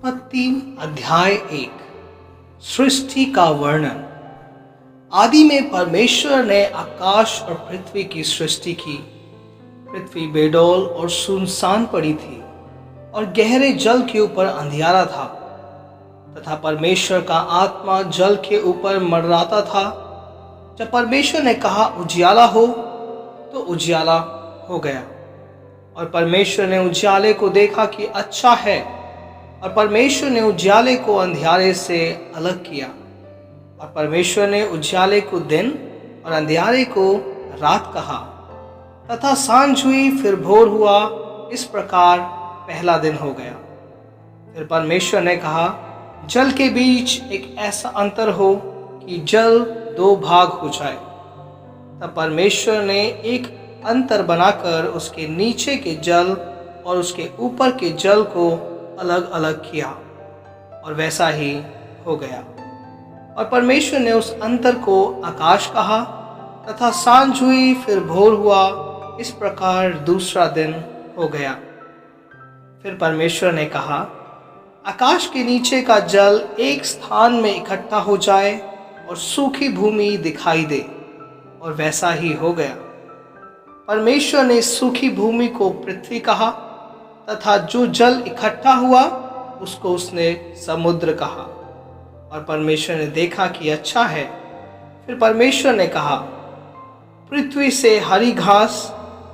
उत्पत्ति अध्याय 1 सृष्टि का वर्णन। आदि में परमेश्वर ने आकाश और पृथ्वी की सृष्टि की। पृथ्वी बेडौल और सुनसान पड़ी थी और गहरे जल के ऊपर अंधियारा था तथा परमेश्वर का आत्मा जल के ऊपर मंडराता था। जब परमेश्वर ने कहा उजियाला हो, तो उजियाला हो गया। और परमेश्वर ने उजियाले को देखा कि अच्छा है, और परमेश्वर ने उजियाले को अंधियारे से अलग किया। और परमेश्वर ने उजियाले को दिन और अंधियारे को रात कहा। तथा सांझ हुई, फिर भोर हुआ, इस प्रकार पहला दिन हो गया। फिर परमेश्वर ने कहा, जल के बीच एक ऐसा अंतर हो कि जल दो भाग हो जाए। तब परमेश्वर ने एक अंतर बनाकर उसके नीचे के जल और उसके ऊपर के जल को अलग अलग किया, और वैसा ही हो गया। और परमेश्वर ने उस अंतर को आकाश कहा। तथा सांझ हुई, फिर भोर हुआ, इस प्रकार दूसरा दिन हो गया। फिर परमेश्वर ने कहा, आकाश के नीचे का जल एक स्थान में इकट्ठा हो जाए और सूखी भूमि दिखाई दे, और वैसा ही हो गया। परमेश्वर ने सूखी भूमि को पृथ्वी कहा, तथा जो जल इकट्ठा हुआ उसको उसने समुद्र कहा। और परमेश्वर ने देखा कि अच्छा है। फिर परमेश्वर ने कहा, पृथ्वी से हरी घास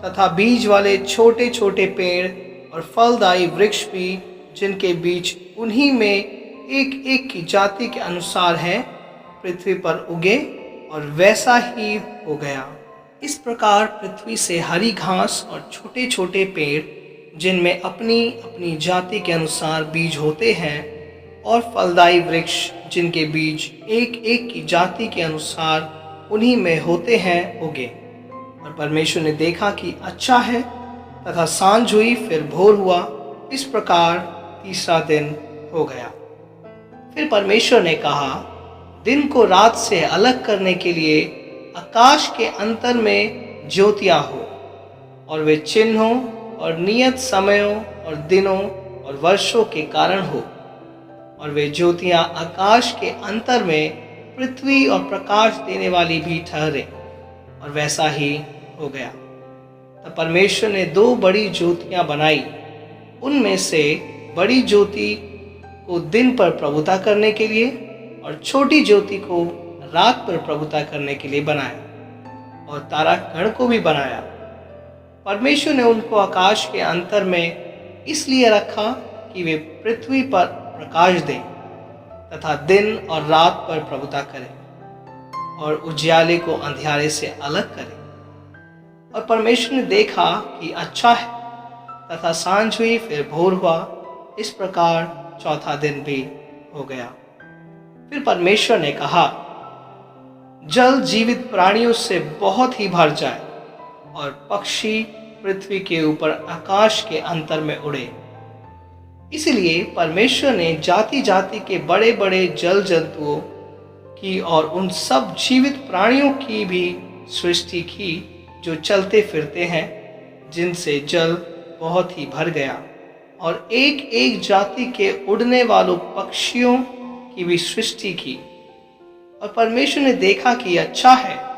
तथा बीज वाले छोटे छोटे पेड़ और फलदायी वृक्ष भी, जिनके बीज उन्हीं में एक एक की जाति के अनुसार है, पृथ्वी पर उगे, और वैसा ही हो गया। इस प्रकार पृथ्वी से हरी घास और छोटे छोटे पेड़, जिनमें अपनी अपनी जाति के अनुसार बीज होते हैं, और फलदायी वृक्ष, जिनके बीज एक एक की जाति के अनुसार उन्हीं में होते हैं, उगे। और परमेश्वर ने देखा कि अच्छा है। तथा सांझ हुई, फिर भोर हुआ, इस प्रकार तीसरा दिन हो गया। फिर परमेश्वर ने कहा, दिन को रात से अलग करने के लिए आकाश के अंतर में ज्योतियां हो, और वे चिन्हों और नियत समयों और दिनों और वर्षों के कारण हो। और वे ज्योतियां आकाश के अंतर में पृथ्वी और प्रकाश देने वाली भी ठहरे, और वैसा ही हो गया। तब परमेश्वर ने दो बड़ी ज्योतियां बनाई। उनमें से बड़ी ज्योति को दिन पर प्रभुता करने के लिए, और छोटी ज्योति को रात पर प्रभुता करने के लिए बनाया, और तारागण को भी बनाया। परमेश्वर ने उनको आकाश के अंतर में इसलिए रखा कि वे पृथ्वी पर प्रकाश दें तथा दिन और रात पर प्रभुता करें, और उजियाले को अंधियारे से अलग करें। और परमेश्वर ने देखा कि अच्छा है। तथा सांझ हुई, फिर भोर हुआ, इस प्रकार चौथा दिन भी हो गया। फिर परमेश्वर ने कहा, जल जीवित प्राणियों से बहुत ही भर जाए, और पक्षी पृथ्वी के ऊपर आकाश के अंतर में उड़े। इसलिए परमेश्वर ने जाति जाति के बड़े बड़े जल जंतुओं की और उन सब जीवित प्राणियों की भी सृष्टि की, जो चलते फिरते हैं, जिनसे जल बहुत ही भर गया। और एक एक जाति के उड़ने वालों पक्षियों की भी सृष्टि की। और परमेश्वर ने देखा कि अच्छा है।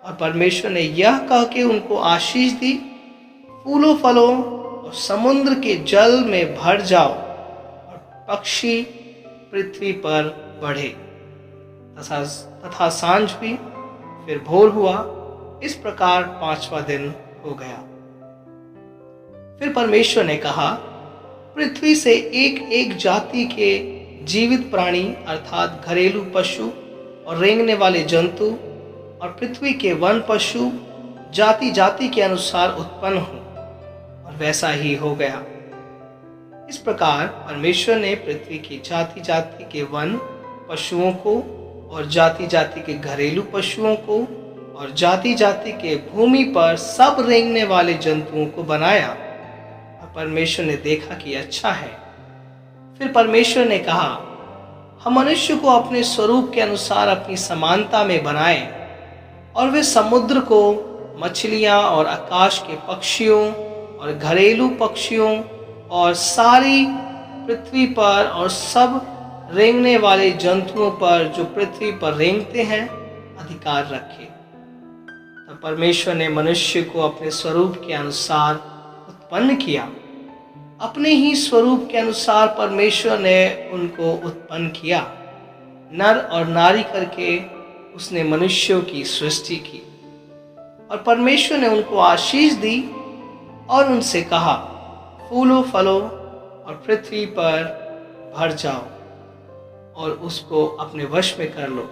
और परमेश्वर ने यह कह के उनको आशीष दी, फूलों फलों और समुद्र के जल में भर जाओ, और पक्षी पृथ्वी पर बढ़े। तथा सांझ हुई, फिर भोर हुआ, इस प्रकार पांचवा दिन हो गया। फिर परमेश्वर ने कहा, पृथ्वी से एक एक जाति के जीवित प्राणी, अर्थात घरेलू पशु और रेंगने वाले जंतु, और पृथ्वी के वन पशु जाति जाति के अनुसार उत्पन्न हो, और वैसा ही हो गया। इस प्रकार परमेश्वर ने पृथ्वी की जाति जाति के वन पशुओं को, और जाति जाति के घरेलू पशुओं को, और जाति जाति के भूमि पर सब रेंगने वाले जंतुओं को बनाया। और परमेश्वर ने देखा कि अच्छा है। फिर परमेश्वर ने कहा, हम मनुष्य को अपने स्वरूप के अनुसार अपनी समानता में बनाएं, और वे समुद्र को, मछलियां और आकाश के पक्षियों और घरेलू पक्षियों और सारी पृथ्वी पर और सब रेंगने वाले जंतुओं पर जो पृथ्वी पर रेंगते हैं अधिकार रखे। तब परमेश्वर ने मनुष्य को अपने स्वरूप के अनुसार उत्पन्न किया। अपने ही स्वरूप के अनुसार परमेश्वर ने उनको उत्पन्न किया। नर और नारी करके उसने मनुष्यों की सृष्टि की और परमेश्वर ने उनको आशीष दी और उनसे कहा, फूलो फलो और पृथ्वी पर भर जाओ और उसको अपने वश में कर लो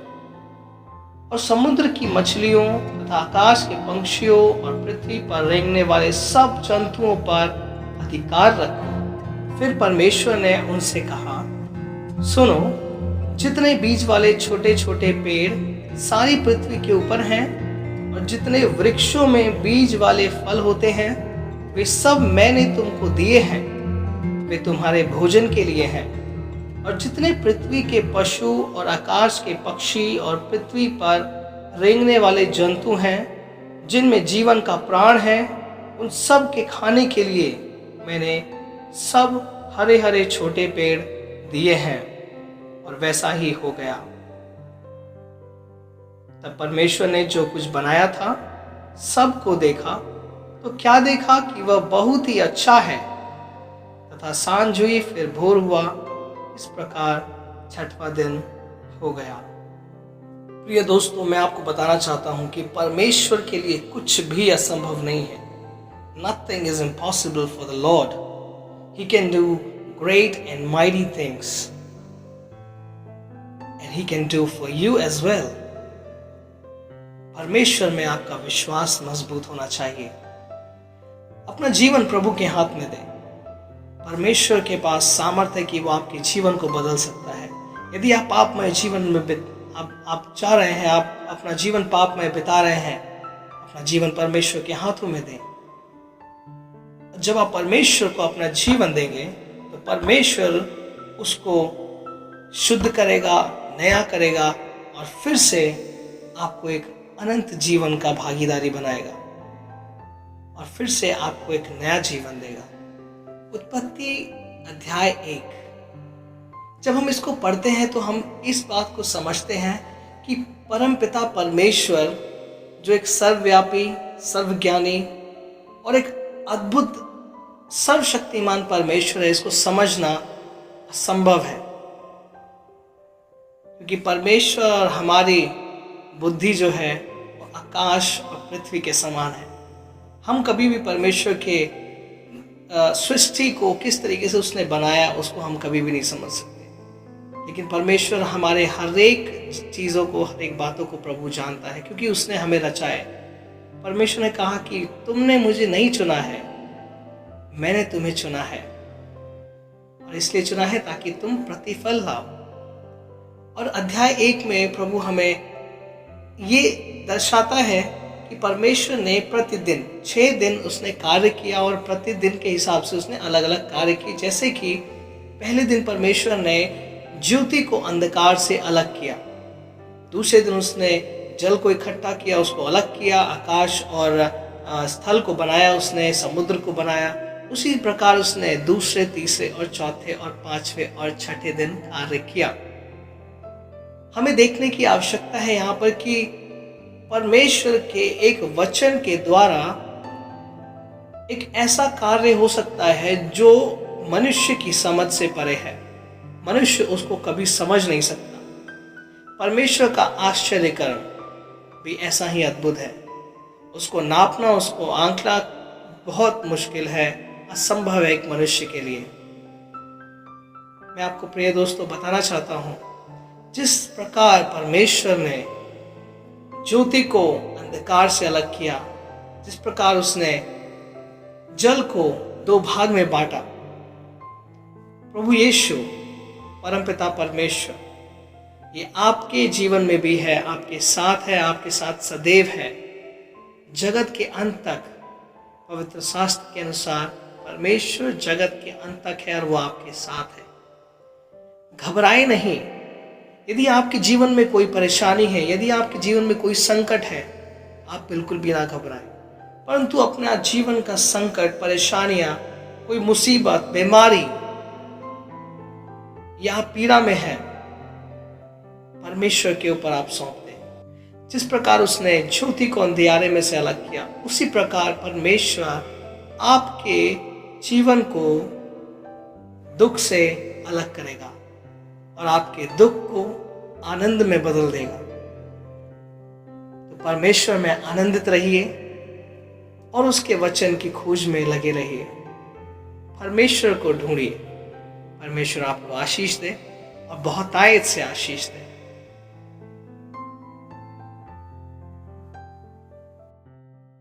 और समुद्र की मछलियों तथा आकाश के पंछियों और पृथ्वी पर रेंगने वाले सब जंतुओं पर अधिकार रखो। फिर परमेश्वर ने उनसे कहा, सुनो, जितने बीज वाले छोटे छोटे पेड़ सारी पृथ्वी के ऊपर हैं और जितने वृक्षों में बीज वाले फल होते हैं वे सब मैंने तुमको दिए हैं, वे तुम्हारे भोजन के लिए हैं। और जितने पृथ्वी के पशु और आकाश के पक्षी और पृथ्वी पर रेंगने वाले जंतु हैं जिनमें जीवन का प्राण है, उन सब के खाने के लिए मैंने सब हरे हरे छोटे पेड़ दिए हैं। और वैसा ही हो गया। तब परमेश्वर ने जो कुछ बनाया था सबको देखा तो क्या देखा कि वह बहुत ही अच्छा है। तथा सांझ हुई, फिर भोर हुआ, इस प्रकार छठवां दिन हो गया। प्रिय दोस्तों, मैं आपको बताना चाहता हूं कि परमेश्वर के लिए कुछ भी असंभव नहीं है। Nothing is impossible for the Lord. He can do great and mighty things. And He can do for you as well. परमेश्वर में आपका विश्वास मजबूत होना चाहिए। अपना जीवन प्रभु के हाथ में दें। परमेश्वर के पास सामर्थ्य है कि वो आपके जीवन को बदल सकता है। यदि आप पापमय जीवन में आप चाह रहे हैं, आप अपना जीवन पाप में बिता रहे हैं, अपना जीवन परमेश्वर के हाथों में दें। जब आप परमेश्वर को अपना जीवन देंगे तो परमेश्वर उसको शुद्ध करेगा, नया करेगा और फिर से आपको एक अनंत जीवन का भागीदारी बनाएगा और फिर से आपको एक नया जीवन देगा। उत्पत्ति अध्याय 1, जब हम इसको पढ़ते हैं तो हम इस बात को समझते हैं कि परमपिता परमेश्वर जो एक सर्वव्यापी, सर्वज्ञानी और एक अद्भुत सर्वशक्तिमान परमेश्वर है, इसको समझना असंभव है। क्योंकि परमेश्वर और हमारी बुद्धि जो है वो आकाश और पृथ्वी के समान है। हम कभी भी परमेश्वर के सृष्टि को किस तरीके से उसने बनाया उसको हम कभी भी नहीं समझ सकते। लेकिन परमेश्वर हमारे हर एक चीज़ों को, हर एक बातों को प्रभु जानता है क्योंकि उसने हमें रचा है। परमेश्वर ने कहा कि तुमने मुझे नहीं चुना है, मैंने तुम्हें चुना है और इसलिए चुना है ताकि तुम प्रतिफल लाओ। और अध्याय 1 में प्रभु हमें ये दर्शाता है कि परमेश्वर ने प्रतिदिन 6 दिन उसने कार्य किया और प्रतिदिन के हिसाब से उसने अलग अलग कार्य किए। जैसे कि पहले दिन परमेश्वर ने ज्योति को अंधकार से अलग किया, दूसरे दिन उसने जल को इकट्ठा किया, उसको अलग किया, आकाश और स्थल को बनाया, उसने समुद्र को बनाया। उसी प्रकार उसने दूसरे, तीसरे और चौथे और पांचवें और छठे दिन कार्य किया। हमें देखने की आवश्यकता है यहाँ पर कि परमेश्वर के एक वचन के द्वारा एक ऐसा कार्य हो सकता है जो मनुष्य की समझ से परे है। मनुष्य उसको कभी समझ नहीं सकता। परमेश्वर का आश्चर्यकरण भी ऐसा ही अद्भुत है। उसको नापना, उसको आंकना बहुत मुश्किल है, असंभव है एक मनुष्य के लिए। मैं आपको प्रिय दोस्तों बताना चाहता हूँ, जिस प्रकार परमेश्वर ने ज्योति को अंधकार से अलग किया, जिस प्रकार उसने जल को 2 भाग में बांटा, प्रभु यीशु परमपिता परमेश्वर ये आपके जीवन में भी है, आपके साथ है, आपके साथ सदैव है। जगत के अंत तक पवित्र शास्त्र के अनुसार परमेश्वर जगत के अंत तक है और वो आपके साथ है। घबराए नहीं। यदि आपके जीवन में कोई परेशानी है, यदि आपके जीवन में कोई संकट है, आप बिल्कुल भी ना घबराएं, परंतु अपना जीवन का संकट, परेशानियां, कोई मुसीबत, बीमारी या पीड़ा में हैं, परमेश्वर के ऊपर आप सौंप दें। जिस प्रकार उसने ज्योति को अंधियारे में से अलग किया, उसी प्रकार परमेश्वर आपके जीवन को दुख से अलग करेगा और आपके दुख को आनंद में बदल देगा। तो परमेश्वर में आनंदित रहिए और उसके वचन की खोज में लगे रहिए। परमेश्वर को ढूंढिए। परमेश्वर आपको आशीष दे और बहुतायत से आशीष दे।